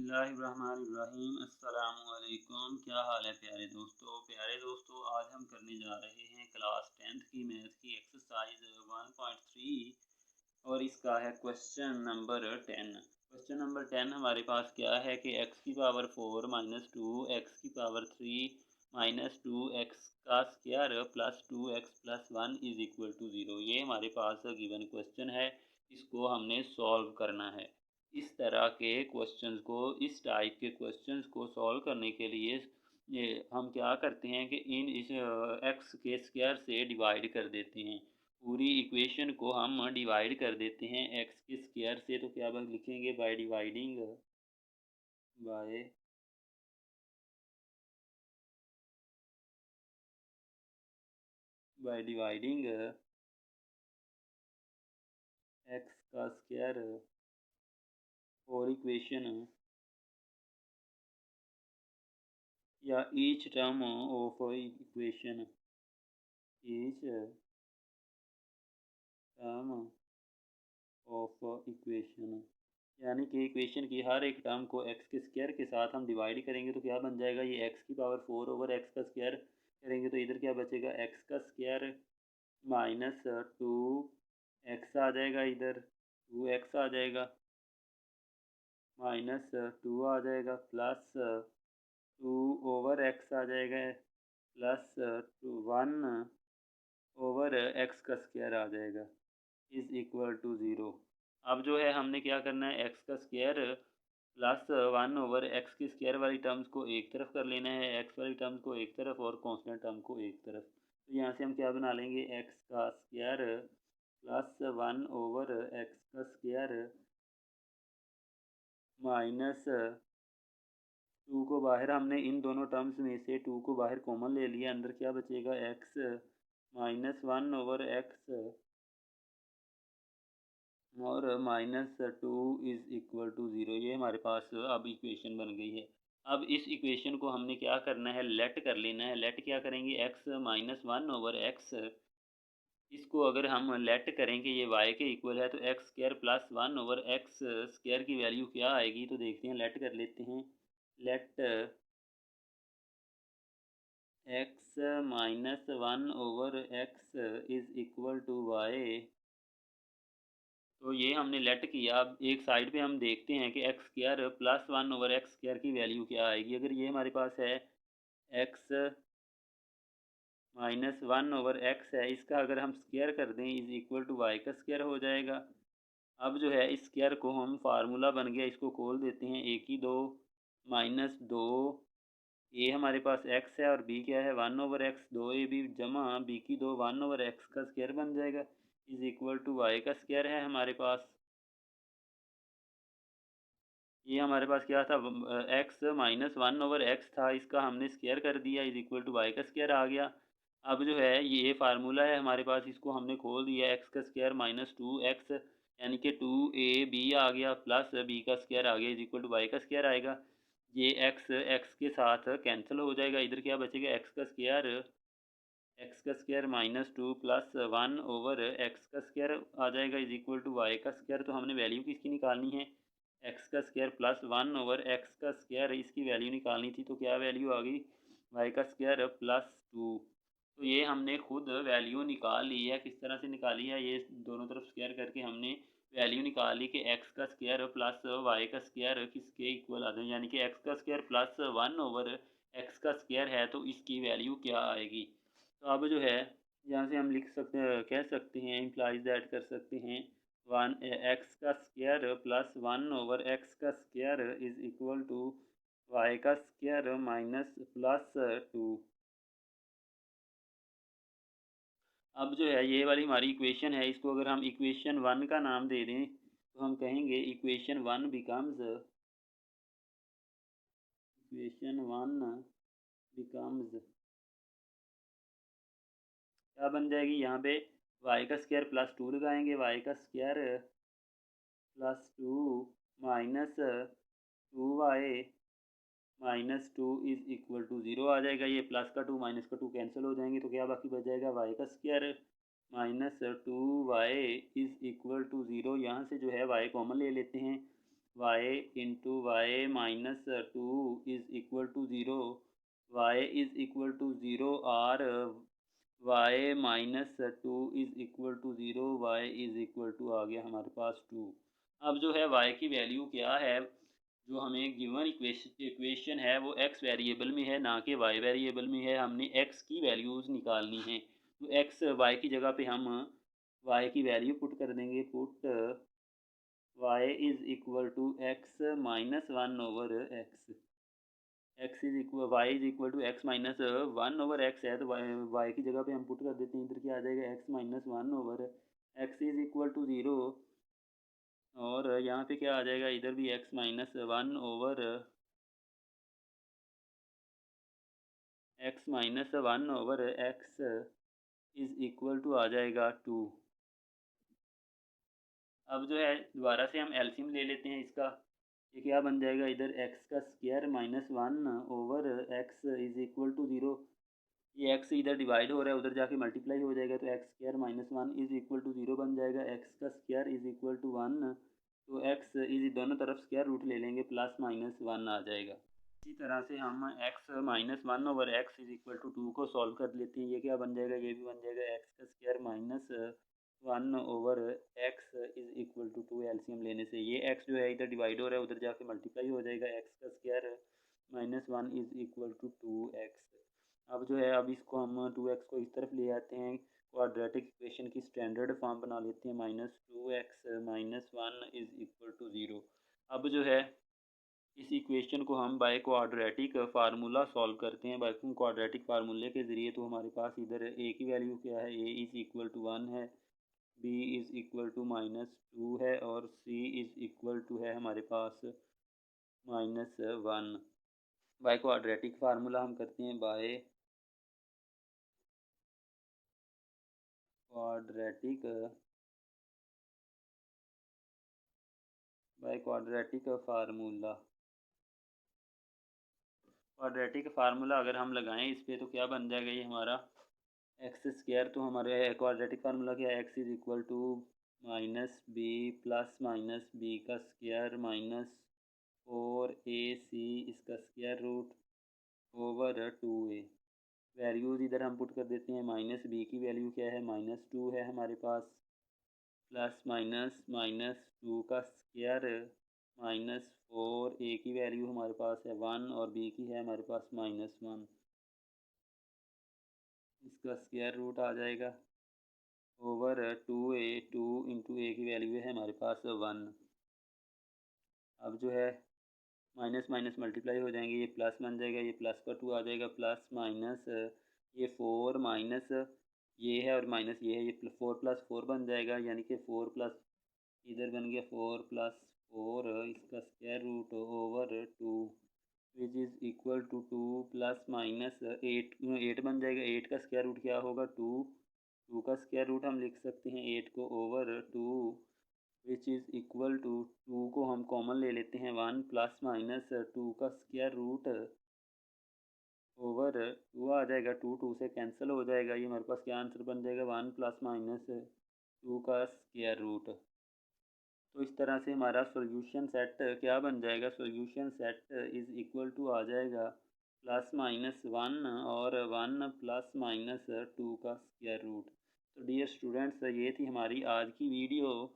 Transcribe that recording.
बिस्मिल्लाहिर्रहमानिर्रहीम। अस्सलामुअलैकुम। क्या हाल है प्यारे दोस्तों, आज हम करने जा रहे हैं क्लास 10th की मैथ की एक्सरसाइज 1.3 और इसका है क्वेश्चन नंबर 10। क्वेश्चन नंबर 10 हमारे पास क्या है कि x की पावर 4 माइनस 2 x की पावर 3 माइनस 2 x का square plus 2x plus 1 is equal to 0। ये हमारे पास गिवन क्वेश्चन है, इसको हमने सॉल्व करना है। इस तरह के क्वेश्चंस को, इस टाइप के क्वेश्चंस को सॉल्व करने के लिए ये हम क्या करते हैं कि इस एक्स के स्क्वायर से डिवाइड कर देते हैं। पूरी इक्वेशन को हम डिवाइड कर देते हैं एक्स के स्क्वायर से। तो क्या बस लिखेंगे by dividing by dividing x का स्क्वायर और इक्वेशन या each term of equation, each term of equation, यानी कि इक्वेशन की हर एक टर्म को एक्स के स्क्वायर के साथ हम डिवाइड करेंगे तो क्या बन जाएगा, ये एक्स की पावर 4 ओवर एक्स का स्क्वायर करेंगे तो इधर क्या बचेगा, एक्स का स्क्वायर माइनस 2 एक्स आ जाएगा, इधर 2x आ जाएगा, माइनस 2 आ जाएगा, प्लस 2 ओवर एक्स आ जाएगा, प्लस 1 ओवर एक्स का स्क्वायर आ जाएगा इज इक्वल टू 0। अब जो है हमने क्या करना है, एक्स का स्क्वायर प्लस 1 ओवर एक्स की स्क्वायर वाली टर्म्स को एक तरफ कर लेना है, एक्स वाली टर्म्स को एक तरफ और कांस्टेंट टर्म को एक तरफ। तो यहाँ से हम क्या बना लेंगे, एक्स का स्क्वायर प्लस 1 ओवर एक्स का स्क्वायर माइनस 2 को बाहर, हमने इन दोनों टर्म्स में से 2 को बाहर कॉमन ले लिया, अंदर क्या बचेगा, एक्स माइनस 1 ओवर एक्स और माइनस 2 इज इक्वल टू 0। ये हमारे पास अब इक्वेशन बन गई है। अब इस इक्वेशन को हमने क्या करना है, लेट कर लेना है। लेट क्या करेंगे, एक्स माइनस 1 ओवर एक्स, इसको अगर हम लेट करेंगे ये y के इक्वल है तो X square plus 1 over X square की वैल्यू क्या आएगी, तो देखते हैं, लेट कर लेते हैं। Let X minus 1 over x is equal to Y. तो ये हमने लेट किया। अब एक साइड पे हम देखते हैं कि x square plus 1 over X square की वैल्यू क्या आएगी। अगर ये हमारे पास है एक्स माइनस 1 ओवर एक्स है, इसका अगर हम स्क्वायर कर दें इज इक्वल टू वाई का स्क्वायर हो जाएगा। अब जो है इस स्क्वायर को हम फार्मूला बन गया, इसको खोल देते हैं, ए की 2 माइनस 2, ए हमारे पास एक्स है और बी क्या है, 1 ओवर एक्स, 2ab जमा बी की 2 1 ओवर एक्स का स्क्वायर बन जाएगा इज इक्वल टू वाई का स्क्वायर है हमारे पास। ये हमारे पास क्या था, एक्स माइनस 1 ओवर एक्स था, इसका हमने स्क्वायर कर दिया इज इक्वल टू वाई का स्क्वायर आ गया। अब जो है ये फार्मूला है हमारे पास, इसको हमने खोल दिया, एक्स का स्क्वायर माइनस 2x यानी कि 2ab आ गया, प्लस बी का स्क्वायर आ गया इज इक्वल टू वाई का स्क्वायर आएगा। ये एक्स के साथ कैंसिल हो जाएगा, इधर क्या बचेगा, एक्स का square minus 2 plus 1 over X का स्क्वायर आ जाएगा इज इक्वल टू वाई का स्क्वायर। तो हमने वैल्यू किसकी निकालनी है, एक्स का स्क्वायर प्लस 1 ओवर एक्स का स्क्वायर, इसकी वैल्यू निकालनी थी। तो क्या वैल्यू आ गई, वाई का स्क्वायर प्लस 2। तो ये हमने खुद वैल्यू निकाल ली है। किस तरह से निकाली है, ये दोनों तरफ स्क्वायर करके हमने वैल्यू निकाली कि एक्स का स्क्वायर प्लस वाई का स्क्वायर किसके इक्वल आते हैं, यानी कि एक्स का स्क्वायर प्लस 1 ओवर एक्स का स्क्वायर है तो इसकी वैल्यू क्या आएगी। तो अब जो है यहाँ से हम लिख सकते हैं, कह सकते हैं, इम्प्लाइज दैट कर सकते हैं, 1 एक्स का स्क्वायर प्लस 1 ओवर एक्स का square is equal to Y का स्क्वायर माइनस प्लस 2। अब जो है ये वाली हमारी इक्वेशन है, इसको अगर हम इक्वेशन 1 का नाम दे दें तो हम कहेंगे इक्वेशन 1 बिकम्स क्या बन जाएगी, यहाँ पे वाई का स्क्वायर प्लस 2 लगाएंगे, वाई का square plus 2 minus 2y minus 2 is equal to 0 आ जाएगा। ये प्लस का 2 माइनस का 2 कैंसिल हो जाएंगे तो क्या बाकी बच जाएगा, वाई का square minus 2y is equal to 0। यहाँ से जो है वाई कॉमन ले लेते हैं, y into y minus two is equal to zero, y is equal to zero और y minus two is equal to zero, y is equal to two गया हमारे पास टू। अब जो है वाई की वैल्यू क्या है, जो हमें गिवन इक्वेशन है वो एक्स वेरिएबल में है ना कि वाई वेरिएबल में है। हमने एक्स की वैल्यूज़ निकालनी है, तो एक्स वाई की जगह पे हम वाई की वैल्यू पुट कर देंगे। Put Y is equal to X minus one over X, X is equal Y is equal to X minus one over X है, तो वाई की जगह पे हम पुट कर देते हैं। इधर क्या आ जाएगा, x minus one over x is equal to zero, और यहाँ पे क्या आ जाएगा, इधर भी x minus one over x is equal to आ जाएगा टू। अब जो है दोबारा से हम एलसीएम ले लेते हैं इसका। ये क्या बन जाएगा, इधर एक्स का square minus one over x is equal to zero, ये एक्स इधर डिवाइड हो रहा है, उधर जाके मल्टीप्लाई हो जाएगा, तो X square minus one is equal to zero बन जाएगा। एक्स का square is equal to one, तो एक्स इज दोनों तरफ स्क्वायर रूट ले लेंगे, प्लस माइनस वन आ जाएगा। इसी तरह से हम X minus one over x is equal to two को सॉल्व कर लेते हैं। ये क्या बन जाएगा, ये भी बन जाएगा एक्स का square minus one over x is equal to two, LCM लेने से ये एक्स जो है इधर डिवाइड हो रहा है, उधर जाके मल्टीप्लाई हो जाएगा। एक्स का square minus one is equal to two X. अब जो है, अब इसको हम टू एक्स को इस तरफ ले आते हैं, क्वाड्रेटिक इक्वेशन की स्टैंडर्ड फॉर्म बना लेते हैं। Minus two X minus one is equal to zero. अब जो है इस इक्वेशन को हम बाय क्वाड्रेटिक फार्मूला सॉल्व करते हैं। बाय क्वाड्रेटिक फार्मूले के ज़रिए तो हमारे पास इधर ए की वैल्यू क्या है, a is equal to one है, b is equal to minus two है, और सी इज़ इक्वल टू है हमारे पास minus one. By quadratic formula हम करते हैं क्वाड्रेटिक बाय क्वाड्रेटिक फार्मूला अगर हम लगाएं इस पे, तो क्या बन जाएगा, ये हमारा एक्स स्क्वायर, तो हमारे क्वाड्रेटिक फार्मूला क्या है, X is equal to minus B plus minus B का square minus four A C इसका square root over two A. Values इधर हम पुट कर देते हैं। माइनस बी की वैल्यू क्या है, माइनस टू है हमारे पास, प्लस माइनस माइनस टू का स्क्वायर माइनस फोर, ए की वैल्यू हमारे पास है वन और बी की है हमारे पास माइनस वन, इसका स्क्वायर रूट आ जाएगा over two a, two into a की वैल्यू है हमारे पास वन। अब जो है माइनस माइनस मल्टीप्लाई हो जाएंगे, ये प्लस बन जाएगा, ये प्लस का टू आ जाएगा, प्लस माइनस ये फोर माइनस ये है और माइनस ये है, ये फोर प्लस फोर बन जाएगा, यानी कि फोर प्लस इधर बन गया फोर प्लस फोर, इसका square root over two which is equal to two plus minus eight, eight बन जाएगा। एट का स्क्वायर रूट क्या होगा, टू, टू का स्क्वायर रूट हम लिख सकते हैं एट को over two which is equal to, two two हम कॉमन ले लेते हैं, वन प्लस माइनस टू का स्क्वायर रूट ओवर टू आ जाएगा, टू टू से कैंसिल हो जाएगा, ये हमारे पास क्या आंसर बन जाएगा, वन प्लस माइनस टू का स्क्वायर रूट। तो इस तरह से हमारा सॉल्यूशन सेट क्या बन जाएगा, solution set is equal to आ जाएगा प्लस माइनस वन और वन प्लस माइनस टू का स्क्वायर रूट। तो डियर स्टूडेंट्स, ये थी हमारी आज की वीडियो।